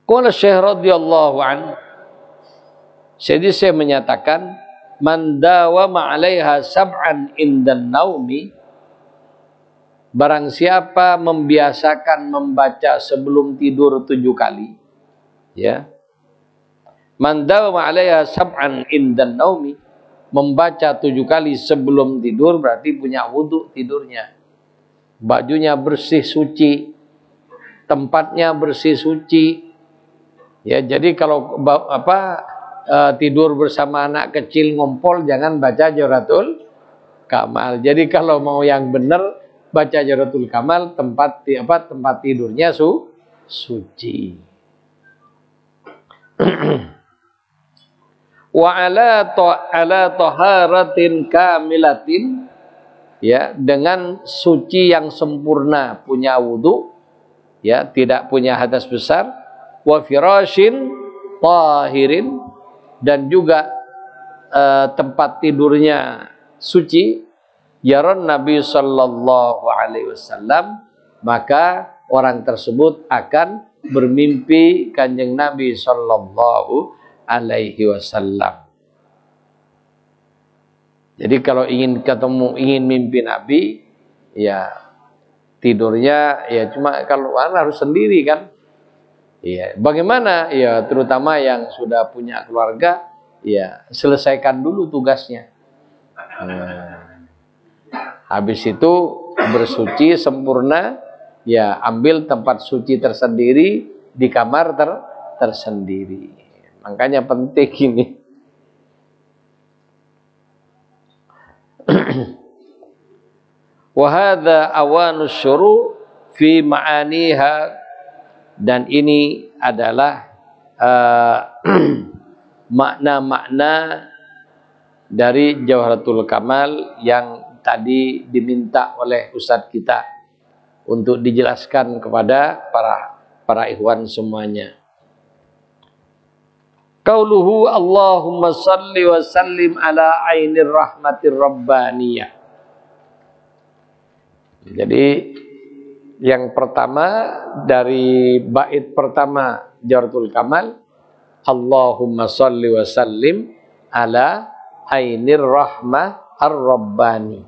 Qala Syekh radhiyallahu anhu, jadi saya menyatakan man dawama 'alaiha sab'an indan naumi, barang siapa membiasakan membaca sebelum tidur 7 kali, ya. Man dawama 'alaiha sab'an indan naumi, membaca 7 kali sebelum tidur berarti punya wudu tidurnya. Bajunya bersih suci, tempatnya bersih suci. Ya, jadi kalau tidur bersama anak kecil ngompol jangan baca Jawharatul Kamal. Jadi kalau mau yang benar baca Jawharatul Kamal, tempat tidurnya suci. Wa ala taharatin kamilatin, ya, dengan suci yang sempurna, punya wudu, ya, tidak punya hadas besar. Wa firashin tahirin, dan juga tempat tidurnya suci. Yaron Nabi sallallahu alaihi wasallam, maka orang tersebut akan bermimpi Kanjeng Nabi sallallahu alaihi wasallam. Jadi kalau ingin mimpi Nabi, ya tidurnya ya cuma kalau harus sendiri kan. Ya, bagaimana? Ya, terutama yang sudah punya keluarga, ya selesaikan dulu tugasnya. Habis itu bersuci sempurna, ya ambil tempat suci tersendiri di kamar tersendiri. Makanya penting ini. Wa hadza awanus syuru fi ma'aniha, dan ini adalah makna-makna dari Jawharatul Kamal yang tadi diminta oleh Ustadz kita untuk dijelaskan kepada para ikhwan semuanya. Qauluhu Allahumma salli wa sallim ala ainir rahmatir rabbaniyah. Jadi yang pertama dari bait pertama Jawharatul Kamal, Allahumma sholli wa sallim ala ainir rahmah ar-rabbani.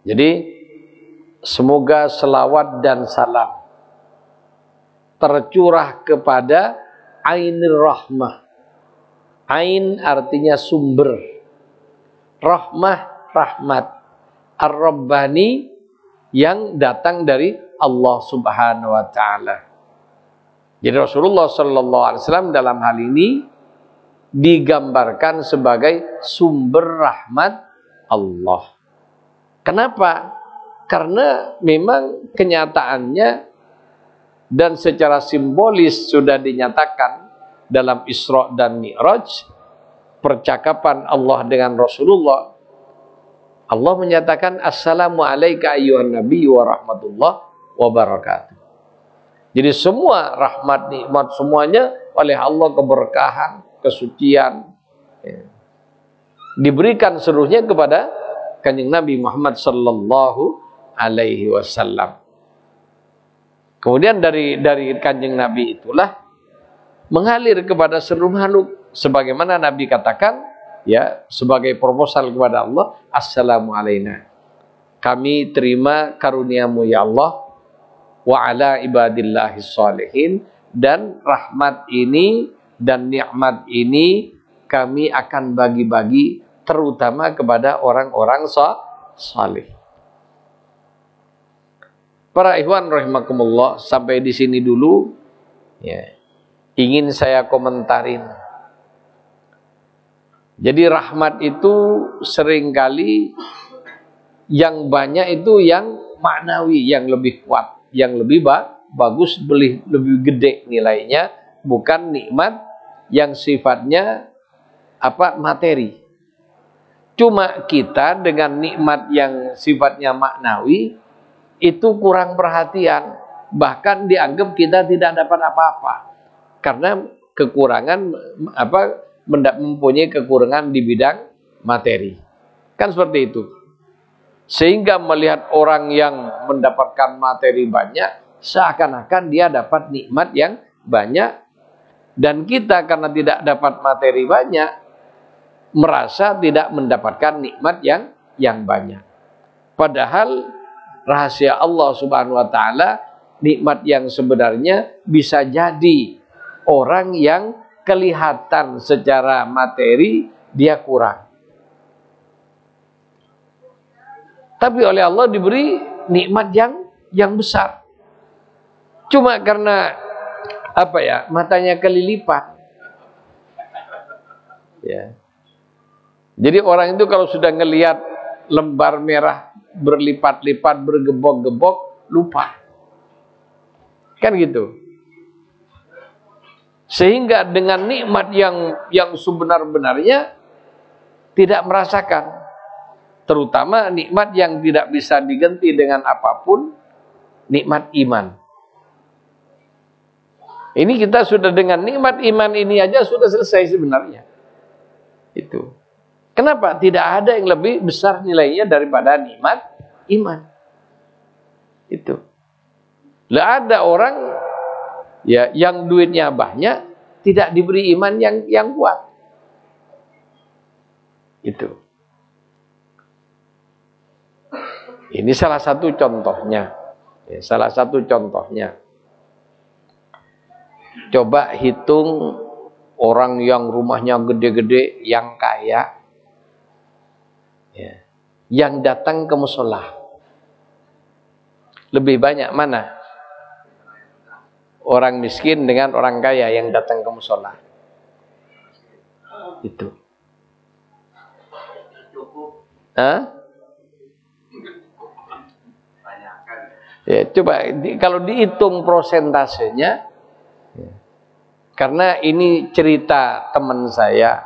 Jadi semoga selawat dan salam tercurah kepada ainir rahmah. Ain artinya sumber, rahmah rahmat, ar-rabbani yang datang dari Allah Subhanahu wa taala. Jadi Rasulullah sallallahu alaihi wasallam dalam hal ini digambarkan sebagai sumber rahmat Allah. Kenapa? Karena memang kenyataannya dan secara simbolis sudah dinyatakan dalam Isra dan Mi'raj, percakapan Allah dengan Rasulullah. Allah menyatakan assalamu alayka ayyuhan nabi wa rahmatullah wa barakatuh. Jadi semua rahmat nikmat semuanya oleh Allah, keberkahan, kesucian, ya, diberikan seluruhnya kepada Kanjeng Nabi Muhammad sallallahu alaihi wasallam. Kemudian dari Kanjeng Nabi itulah mengalir kepada seluruh makhluk, sebagaimana Nabi katakan, ya, sebagai proposal kepada Allah, assalamu alaina, kami terima karuniamu ya Allah, wa ala ibadillahis sholihin, dan rahmat ini dan nikmat ini kami akan bagi-bagi terutama kepada orang-orang saleh. Para ikhwan rahimakumullah, sampai di sini dulu, ya, ingin saya komentarin. Jadi rahmat itu seringkali yang banyak itu yang maknawi, yang lebih kuat, yang lebih bagus, lebih gede nilainya, bukan nikmat yang sifatnya materi. Cuma kita dengan nikmat yang sifatnya maknawi itu kurang perhatian, bahkan dianggap kita tidak dapat apa-apa karena kekurangan mempunyai kekurangan di bidang materi. Kan seperti itu. Sehingga melihat orang yang mendapatkan materi banyak, seakan-akan dia dapat nikmat yang banyak, dan kita karena tidak dapat materi banyak, merasa tidak mendapatkan nikmat yang banyak. Padahal rahasia Allah Subhanahu wa taala, nikmat yang sebenarnya bisa jadi orang yang kelihatan secara materi dia kurang. Tapi oleh Allah diberi nikmat yang besar. Cuma karena matanya kelilipan. Ya. Jadi orang itu kalau sudah ngelihat lembar merah berlipat-lipat, bergebok-gebok, lupa. Kan gitu. Sehingga dengan nikmat yang sebenar-benarnya tidak merasakan. Terutama nikmat yang tidak bisa diganti dengan apapun, nikmat iman. Ini kita sudah dengan nikmat iman ini aja sudah selesai sebenarnya. Itu. Kenapa? Tidak ada yang lebih besar nilainya daripada nikmat iman. Itu. Lah ada orang yang duitnya banyak tidak diberi iman yang kuat. Itu. Ini salah satu contohnya. Salah satu contohnya. Coba hitung orang yang rumahnya gede-gede, yang kaya, yang datang ke mushola. Lebih banyak mana? Orang miskin dengan orang kaya yang datang ke mushola. Itu. Hah? Ya, coba kalau dihitung prosentasenya, karena ini cerita teman saya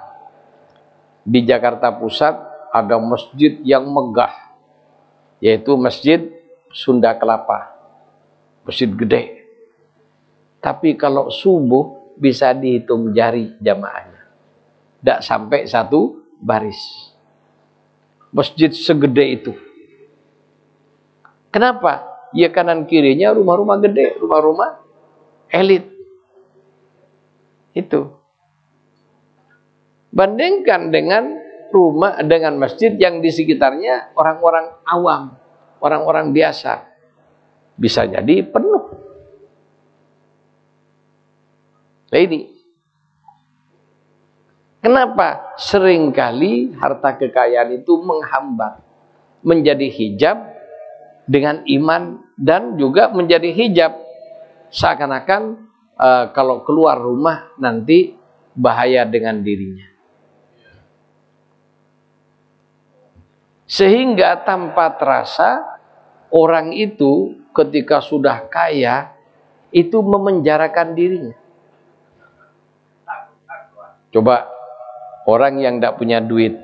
di Jakarta Pusat, ada masjid yang megah, yaitu Masjid Sunda Kelapa, masjid gede. Tapi kalau subuh bisa dihitung jari jamaahnya, tidak sampai satu baris. Masjid segede itu. Kenapa? Ya kanan kirinya rumah-rumah gede, rumah-rumah elit. Itu. Bandingkan dengan masjid yang di sekitarnya orang-orang awam, orang-orang biasa. Bisa jadi penuh. Nah ini. Kenapa? Seringkali harta kekayaan itu menghambat, menjadi hijab dengan iman, dan juga menjadi hijab seakan-akan kalau keluar rumah nanti bahaya dengan dirinya. Sehingga tanpa terasa orang itu ketika sudah kaya itu memenjarakan dirinya. Coba orang yang tidak punya duit,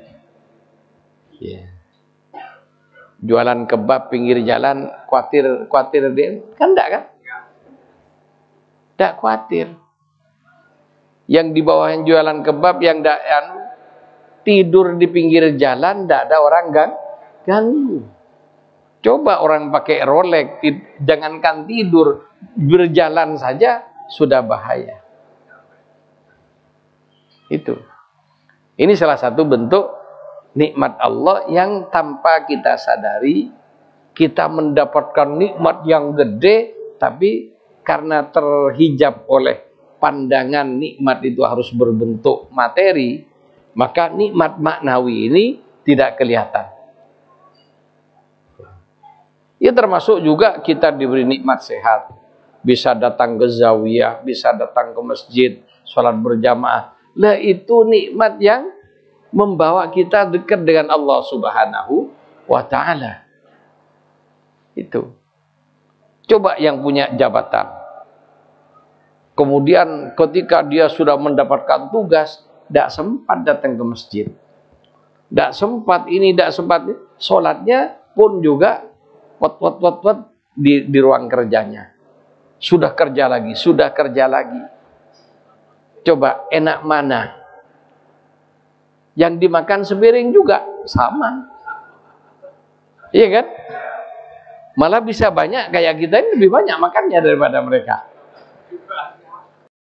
jualan kebab pinggir jalan, khawatir dia, kan enggak kan? Enggak khawatir. Yang di bawah yang jualan kebab, yang tidur di pinggir jalan, enggak ada orang ganggu. Coba orang pakai Rolex, jangankan tidur, berjalan saja sudah bahaya. Itu. Ini salah satu bentuk nikmat Allah yang tanpa kita sadari kita mendapatkan nikmat yang gede, tapi karena terhijab oleh pandangan nikmat itu harus berbentuk materi, maka nikmat maknawi ini tidak kelihatan. Ya termasuk juga kita diberi nikmat sehat, bisa datang ke zawiyah, bisa datang ke masjid, sholat berjamaah. Lah itu nikmat yang membawa kita dekat dengan Allah Subhanahu wa ta'ala. Itu. Coba yang punya jabatan. Kemudian ketika dia sudah mendapatkan tugas, tidak sempat datang ke masjid. Tidak sempat ini, tidak sempat ini. Sholatnya pun juga di ruang kerjanya. Sudah kerja lagi, sudah kerja lagi. Coba enak mana? Yang dimakan sepiring juga sama. Iya kan? Malah bisa banyak, kayak kita ini lebih banyak makannya daripada mereka.